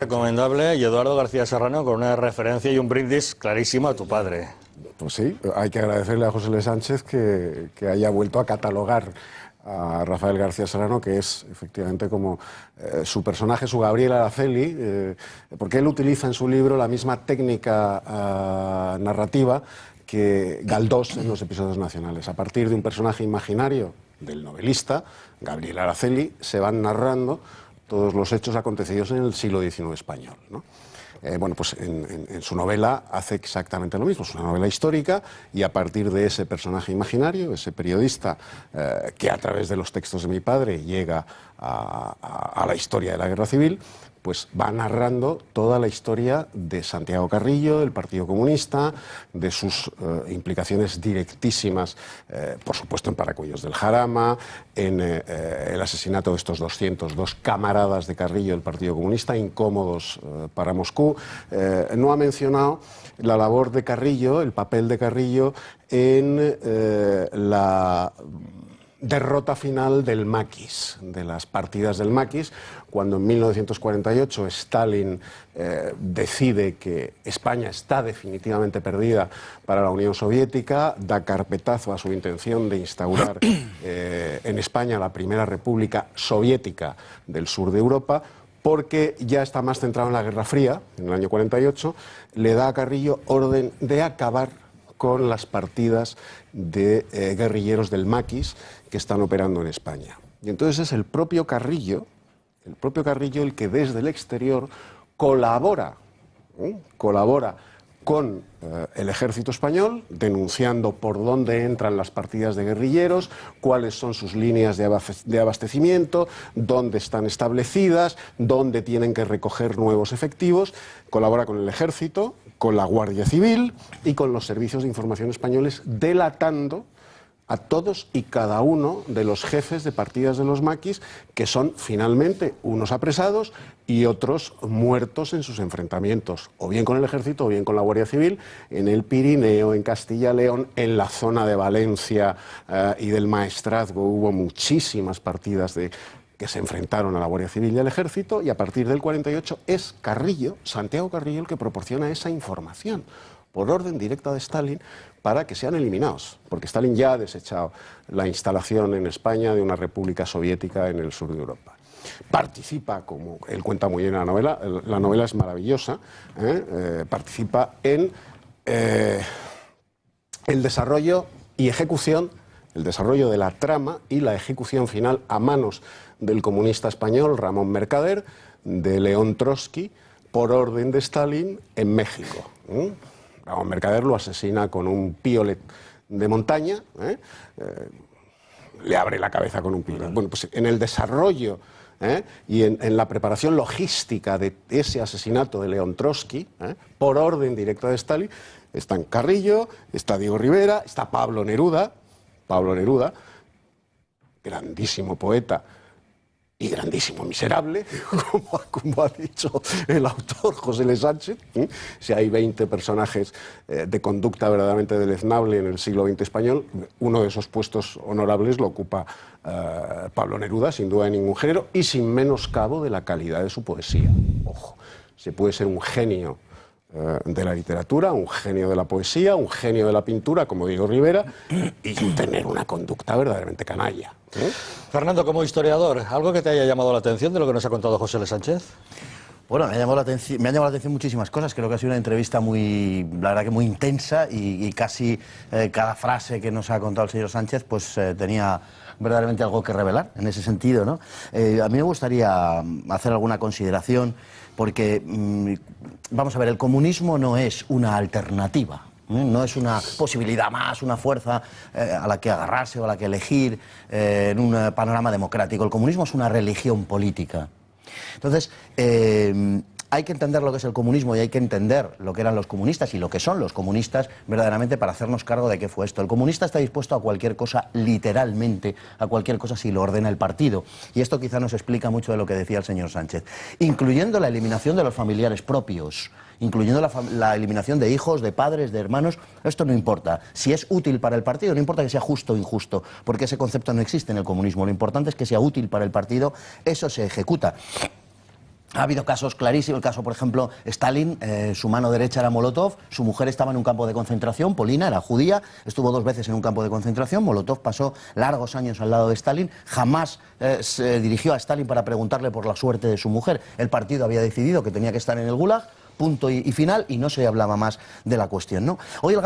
Recomendable, y Eduardo García Serrano con una referencia y un brindis clarísimo a tu padre. Pues sí, hay que agradecerle a José L. Sánchez que haya vuelto a catalogar a Rafael García Serrano, que es efectivamente como su personaje, su Gabriel Araceli, porque él utiliza en su libro la misma técnica narrativa que Galdós en los episodios nacionales. A partir de un personaje imaginario del novelista, Gabriel Araceli, se van narrando todos los hechos acontecidos en el siglo XIX español, ¿no? Bueno, pues en su novela hace exactamente lo mismo, es una novela histórica y a partir de ese personaje imaginario, ese periodista que a través de los textos de mi padre llega a la historia de la Guerra Civil, pues va narrando toda la historia de Santiago Carrillo, del Partido Comunista, de sus implicaciones directísimas, por supuesto, en Paracuellos del Jarama, en el asesinato de estos 202 camaradas de Carrillo del Partido Comunista, incómodos para Moscú. No ha mencionado la labor de Carrillo, el papel de Carrillo en la derrota final del maquis, de las partidas del maquis, cuando en 1948 Stalin decide que España está definitivamente perdida para la Unión Soviética, da carpetazo a su intención de instaurar en España la primera república soviética del sur de Europa, porque ya está más centrado en la Guerra Fría, en el año 48, le da a Carrillo orden de acabar con las partidas de guerrilleros del maquis que están operando en España. Y entonces es el propio Carrillo el que desde el exterior colabora con el ejército español, denunciando por dónde entran las partidas de guerrilleros, cuáles son sus líneas de abastecimiento, dónde están establecidas, dónde tienen que recoger nuevos efectivos. Colabora con el ejército, con la Guardia Civil y con los servicios de información españoles, delatando a todos y cada uno de los jefes de partidas de los maquis, que son finalmente unos apresados y otros muertos en sus enfrentamientos, o bien con el ejército o bien con la Guardia Civil, en el Pirineo, en Castilla-León, en la zona de Valencia y del Maestrazgo. Hubo muchísimas partidas que se enfrentaron a la Guardia Civil y al ejército, y a partir del 48 es Carrillo, Santiago Carrillo, el que proporciona esa información por orden directa de Stalin para que sean eliminados, porque Stalin ya ha desechado la instalación en España de una república soviética en el sur de Europa. Participa, como él cuenta muy bien en la novela es maravillosa, participa en el desarrollo y ejecución, el desarrollo de la trama y la ejecución final a manos del comunista español Ramón Mercader, de León Trotsky, por orden de Stalin en México. Ramón Mercader lo asesina con un piolet de montaña, le abre la cabeza con un piolet. Bueno, pues en el desarrollo y en la preparación logística de ese asesinato de León Trotsky, por orden directa de Stalin, están Carrillo, está Diego Rivera, está Pablo Neruda, grandísimo poeta y grandísimo miserable, como ha dicho el autor José L. Sánchez. Si hay 20 personajes de conducta verdaderamente deleznable en el siglo XX español, uno de esos puestos honorables lo ocupa Pablo Neruda, sin duda de ningún género, y sin menoscabo de la calidad de su poesía. Ojo, se puede ser un genio de la literatura, un genio de la poesía, un genio de la pintura, como Diego Rivera, y tener una conducta verdaderamente canalla. Fernando, como historiador, ¿algo que te haya llamado la atención de lo que nos ha contado José L. Sánchez? Bueno, me han llamado la atención muchísimas cosas. Creo que ha sido una entrevista la verdad que muy intensa, y casi cada frase que nos ha contado el señor Sánchez pues tenía verdaderamente algo que revelar en ese sentido, ¿no? A mí me gustaría hacer alguna consideración, porque vamos a ver, el comunismo no es una alternativa, no es una posibilidad más, una fuerza a la que agarrarse o a la que elegir en un panorama democrático. El comunismo es una religión política. Entonces, hay que entender lo que es el comunismo y hay que entender lo que eran los comunistas y lo que son los comunistas verdaderamente para hacernos cargo de qué fue esto. El comunista está dispuesto a cualquier cosa, literalmente, a cualquier cosa si lo ordena el partido. Y esto quizá nos explica mucho de lo que decía el señor Sánchez, incluyendo la eliminación de los familiares propios, incluyendo la eliminación de hijos, de padres, de hermanos. Esto no importa. Si es útil para el partido, no importa que sea justo o injusto, porque ese concepto no existe en el comunismo. Lo importante es que sea útil para el partido, eso se ejecuta. Ha habido casos clarísimos, el caso, por ejemplo, Stalin, su mano derecha era Molotov, su mujer estaba en un campo de concentración, Polina, era judía, estuvo 2 veces en un campo de concentración, Molotov pasó largos años al lado de Stalin, jamás se dirigió a Stalin para preguntarle por la suerte de su mujer. El partido había decidido que tenía que estar en el Gulag, punto y final, y no se hablaba más de la cuestión, ¿no? Hoy el